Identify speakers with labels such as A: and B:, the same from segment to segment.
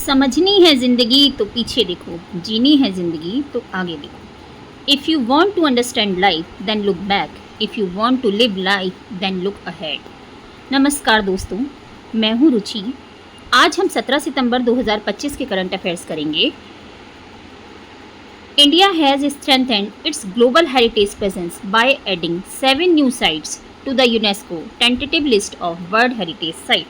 A: समझनी है ज़िंदगी तो पीछे देखो, जीनी है ज़िंदगी तो आगे देखो। If you want to understand life then look back, if you want to live life then look ahead. नमस्कार दोस्तों, मैं हूँ रुचि। आज हम 17 सितंबर 2025 के करंट अफेयर्स करेंगे। India has strengthened its global heritage presence by adding 7 new sites to the UNESCO tentative list of world heritage site.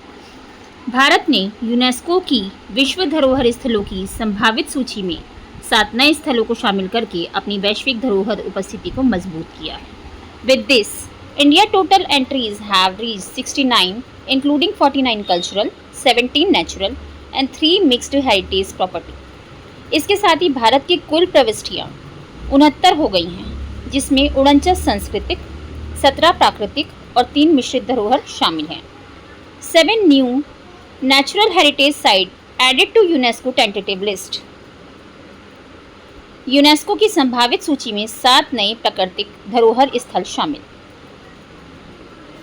A: Bharat ने यूनेस्को की विश्व धरोहर स्थलों की संभावित सूची में 7 नए स्थलों को शामिल करके अपनी वैश्विक धरोहर उपस्थिति को मजबूत किया है। With this, India total entries have reached 69, including 49 cultural, 17 natural and 3 mixed heritage property. इसके साथ ही भारत की कुल प्रविष्टियाँ 69 हो गई हैं, जिसमें 49 सांस्कृतिक, 17 प्राकृतिक और 3 मिश्रित धरोहर शामिल हैं। 7 new Natural Heritage Site added to UNESCO tentative list। UNESCO की संभावित सूची में 7 नए प्राकृतिक धरोहर स्थल शामिल।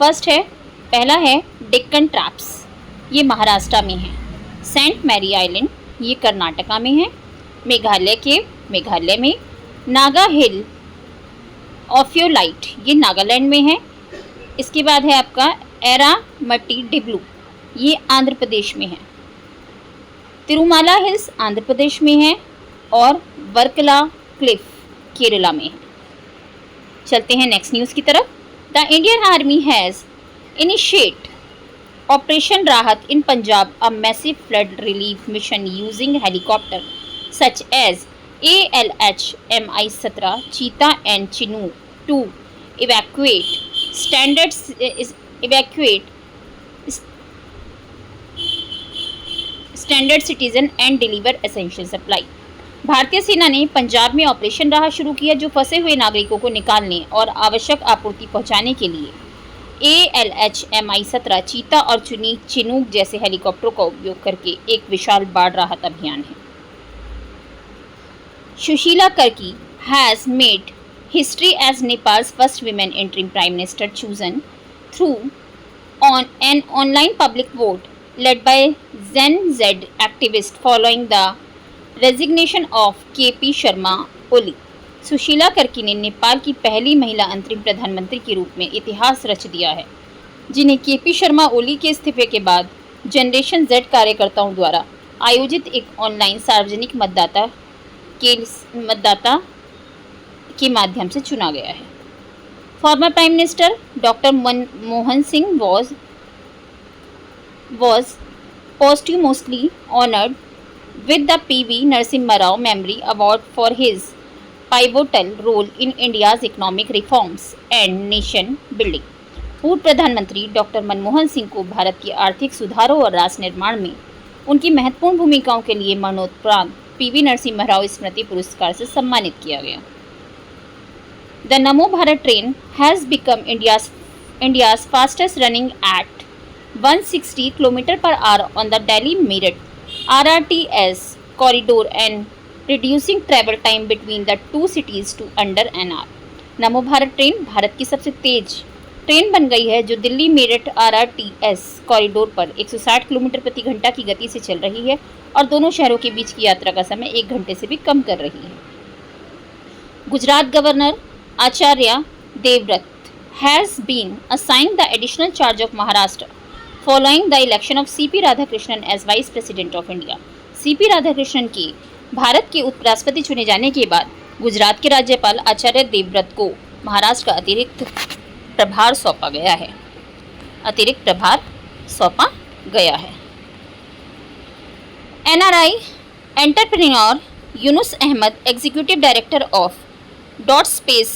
A: पहला है डेक्कन ट्रैप्स, ये महाराष्ट्र में है। सेंट मैरी आइलैंड, ये कर्नाटका में है। मेघालय में। नागा हिल ऑफियोलाइट, ये नागालैंड में है। इसके बाद है आपका एरामट्टी डिब्लू, ये आंध्र प्रदेश में है। तिरुमाला हिल्स आंध्र प्रदेश में है और वर्कला क्लिफ केरला में है। चलते हैं नेक्स्ट न्यूज़ की तरफ। The Indian army has initiate operation Rahat in Punjab, a massive flood relief mission using helicopter such as ALH Mi-17 Cheetah and Chinook to evacuate standard citizen and deliver essential supply. भारतीय सेना ने पंजाब में operation राहत शुरू किया, जो फंसे हुए नागरिकों को निकालने और आवश्यक आपूर्ति पहुंचाने के लिए ALH Mi-17 चीता और चिनूक जैसे हेलीकॉप्टरों का उपयोग करके एक विशाल बाढ़ राहत अभियान है। Sushila Karki has made history as Nepal's first women interim prime minister chosen through on an online public vote led by Gen Z activists following the resignation of KP Sharma Oli। Sushila Karki ने नेपाल की पहली महिला अंतरिम प्रधानमंत्री के रूप में इतिहास रच दिया है, जिन्हें KP शर्मा ओली के इस्तीफे के बाद जनरेशन Z कार्यकर्ताओं द्वारा आयोजित एक ऑनलाइन सार्वजनिक मतदाता के माध्यम से चुना गया है। Former Prime Minister Dr. Manmohan Singh was posthumously honored with the PV Narasimha Rao Memory Award for his pivotal role in India's economic reforms and nation building। पूर्व प्रधानमंत्री डॉक्टर मनमोहन सिंह को भारत के आर्थिक सुधारों और राष्ट्र निर्माण में उनकी महत्वपूर्ण भूमिकाओं के लिए मरणोपरांत PV नरसिम्हा राव स्मृति पुरस्कार से सम्मानित किया गया। The Namo Bharat train has become India's fastest running at 160 km/h on the Delhi-Meerut RRTS corridor and reducing travel time between the two cities to under an hour। NaMo Bharat train Bharat की सबसे तेज train बन गई है, जो Delhi Meerut RRTS corridor पर 160 kilometre प्रति घंटा की गति से चल रही है और दोनों शहरों के बीच की यात्रा का समय 1 घंटे से भी कम कर रही है। Gujarat governor Acharya Devvrat has been assigned the additional charge of Maharashtra following the election of CP Radhakrishnan as Vice President of India। CP Radhakrishnan के भारत के उपराष्ट्रपति चुने जाने के बाद गुजरात के राज्यपाल आचार्य देवव्रत को महाराष्ट्र का अतिरिक्त प्रभार सौंपा गया है। NRI entrepreneur Yunus Ahmed, executive director of Dot Space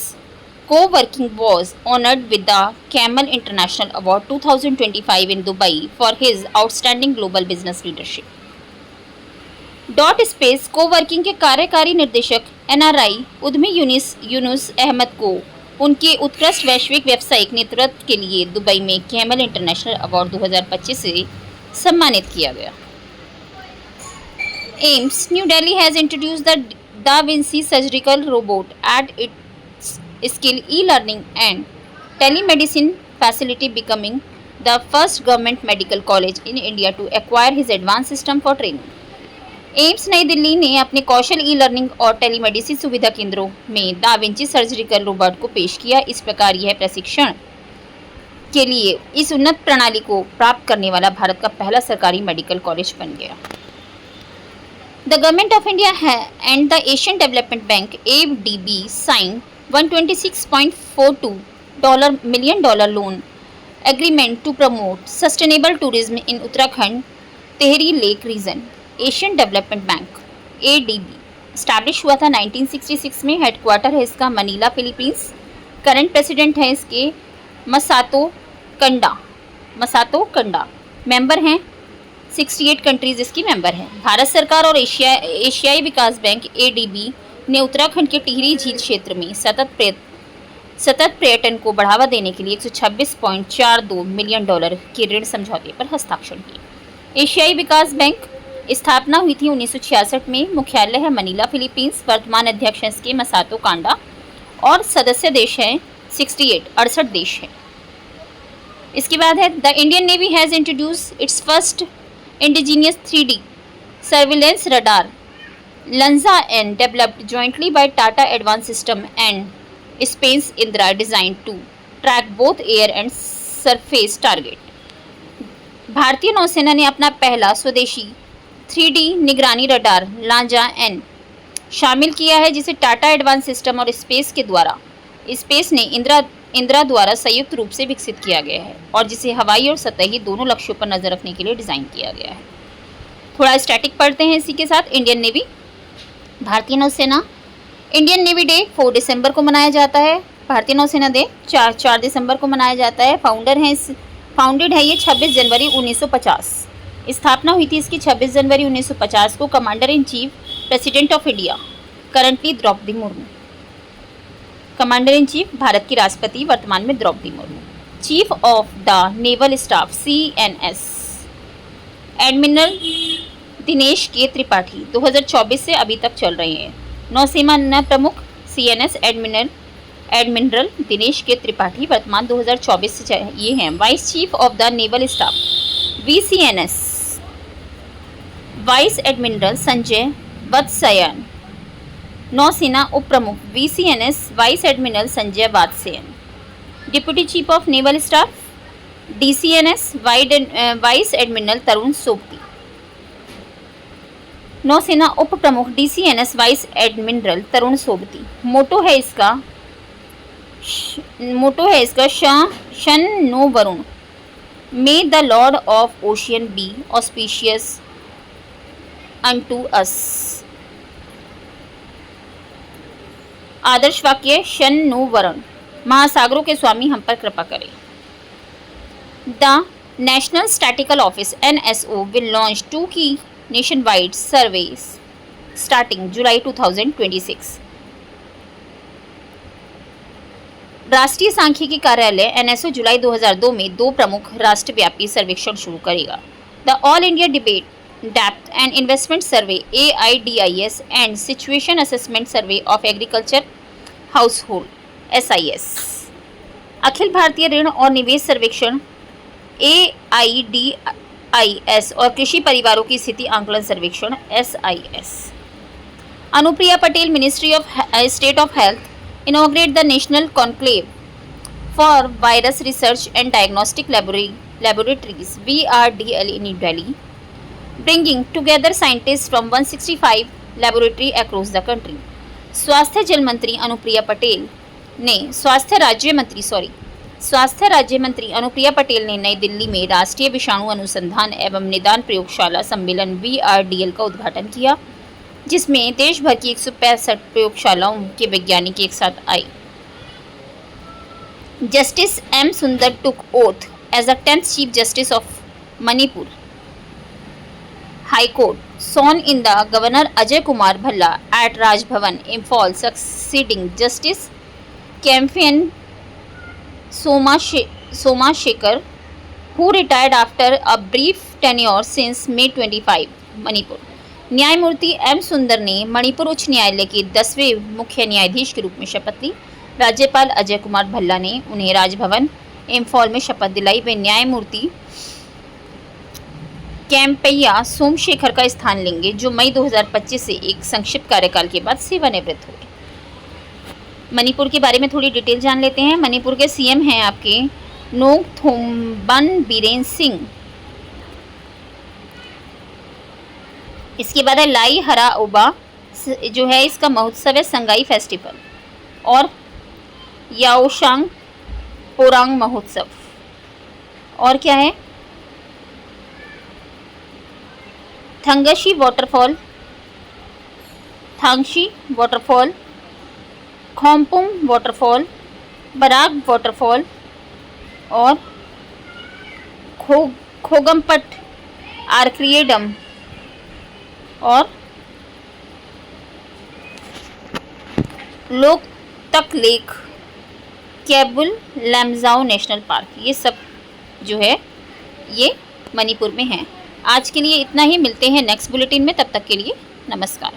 A: Co-working was honored with the Camel International Award 2025 in Dubai for his outstanding global business leadership। Dot Space Co-working के कार्यकारी निर्देशक NRI उद्यमी यूनुस अहमद को उनके उत्कृष्ट वैश्विक व्यावसायिक नेतृत्व के लिए दुबई में कैमल इंटरनेशनल अवार्ड 2025 से सम्मानित किया गया। AIIMS new Delhi has introduced the Da Vinci surgical robot at its skill e-learning and telemedicine facility, becoming the first government medical college in India to acquire his advanced system for training। AIIMS नई दिल्ली ने अपने कौशल e learning और telemedicine सुविधा केंद्रों में da Vinci surgical robot को पेश किया। इस प्रकार यह प्रशिक्षण के लिए इस उन्नत प्रणाली को प्राप्त करने वाला भारत का पहला सरकारी मेडिकल कॉलेज बन गया। The government of India and the Asian development bank (ADB) signed $126.42 million loan agreement to promote sustainable tourism in Uttarakhand Tehri Lake region। Asian development bank (ADB) establish हुआ था 1966 में। हेडक्वार्टर है इसका Manila, Philippines. Current president है इसके मसातो कंडा। Member हैं 68 countries इसकी member हैं। भारत सरकार और एशियाई विकास बैंक (ADB) ने उत्तराखंड के टिहरी झील क्षेत्र में सतत पर्यटन को बढ़ावा देने के लिए $126.42 मिलियन के ऋण समझौते पर हस्ताक्षर किए। एशियाई विकास बैंक स्थापना हुई थी 1966 में। मुख्यालय है मनीला, फिलीपींस। वर्तमान अध्यक्ष हैं इसके मसातो कांडा और सदस्य देश हैं 68 देश हैं। इसके बाद है the Indian Navy has introduced its first indigenous 3D surveillance radar Lanza and developed jointly by Tata advanced system and space Indra design to track both air and surface target. भारतीय नौसेना ने अपना पहला स्वदेशी 3D निगरानी रडार लांजा एन शामिल किया है, जिसे टाटा एडवांस सिस्टम और स्पेस ने इंदिरा द्वारा संयुक्त रूप से विकसित किया गया है और जिसे हवाई और सतही दोनों लक्ष्यों पर नजर रखने के लिए डिजाइन किया गया है। थोड़ा स्टैटिक पढ़ते हैं इसी के साथ। इंडियन नेवी, भारतीय नौसेना। इंडियन नेवी डे 4 दिसंबर को मनाया जाता है। भारतीय नौसेना डे 4 दिसंबर को मनाया जाता है। फाउंडेड है ये 26 जनवरी 1950। स्थापना हुई थी इसकी 26 जनवरी 1950 को। Commander in chief president of India currently Droupadi Murmu. Commander in chief Bharat की राष्ट्रपति वर्तमान में Droupadi Murmu. Chief of the naval staff CNS admiral Dinesh K Tripathi 2024 से अभी तक चल रहे हैं। नौसेना प्रमुख CNS admiral Dinesh K Tripathi वर्तमान 2024 से ये हैं। Vice chief of the naval staff VCNS vice admiral Sanjay Vatsayan. नौसेना उप प्रमुख VCNS vice admiral Sanjay Vatsyan. Deputy chief of naval staff DCNS vice admiral Tarun Sobti. नौसेना उप प्रमुख DCNS vice admiral Tarun Sobti. Motto है इसका शन नो Varun. May the lord of ocean be auspicious unto us. आदर्श वाक्य शन नो वरुण, महासागरों के स्वामी हम पर कृपा करें। The national statistical office NSO will launch 2 की नेशन वाइड सर्वेस स्टार्टिंग जुलाई 2026। राष्ट्रीय सांख्यिकी कार्यालय NSO जुलाई 2002 में 2 प्रमुख राष्ट्रव्यापी सर्वेक्षण शुरू करेगा। The all India debate depth and investment survey AIDIS and situation assessment survey of agriculture household SIS। Akhil Bharatiya ऋण और निवेश सर्वेक्षण AIDIS और कृषि परिवारों की स्थिति आंकलन सर्वेक्षण SIS। Anupriya Patel, ministry of state of health inaugurate the national conclave for virus research and diagnostic laboratories VRDL in New Delhi, bringing together scientists from 165 laboratories across the country। स्वास्थ्य राज्य मंत्री अनुप्रिया पटेल ने नई दिल्ली में राष्ट्रीय विषाणु अनुसंधान एवं निदान प्रयोगशाला सम्मेलन VRDL का उद्घाटन किया, जिसमें देश भर की 165 प्रयोगशालाओं के वैज्ञानिक एक साथ आए। Justice M. Sundar took oath as the 10th Chief Justice of Manipur High Court, sworn in the Governor Ajay Kumar Bhalla at Raj Bhavan, Imphal, succeeding Justice Kemphian Somashekhar, who retired after a brief tenure since May 25, Manipur. न्यायमूर्ति M. सुंदर ने मणिपुर उच्च न्यायालय के 10वें मुख्य न्यायाधीश के रूप में शपथ ली। राज्यपाल अजय कुमार भल्ला ने उन्हें राजभवन इम्फॉल में शपथ दिलाई। वे न्यायमूर्ति कैंपैया सोमशेखर का स्थान लेंगे, जो मई 2025 से एक संक्षिप्त कार्यकाल के बाद सेवानिवृत्त हुए। मणिपुर के बारे में थोड़ी डिटेल जान लेते हैं। मणिपुर के सीएम हैं आपके नोकथोम्बन बीरेन सिंह। इसके बाद है लाई हरा ओबा, जो है इसका महोत्सव है संगाई फेस्टिवल, और याओशांग पोरांग महोत्सव। और क्या है, Thangshi waterfall, Thangshi waterfall, Khompung waterfall, Barak waterfall और खोगमपट आर्क्रिएडम और Loktak lake, Keibul Lamjao national park, ये सब जो है ये मणिपुर में हैं। आज के लिए इतना ही, मिलते हैं नेक्स्ट बुलेटिन में, तब तक के लिए नमस्कार।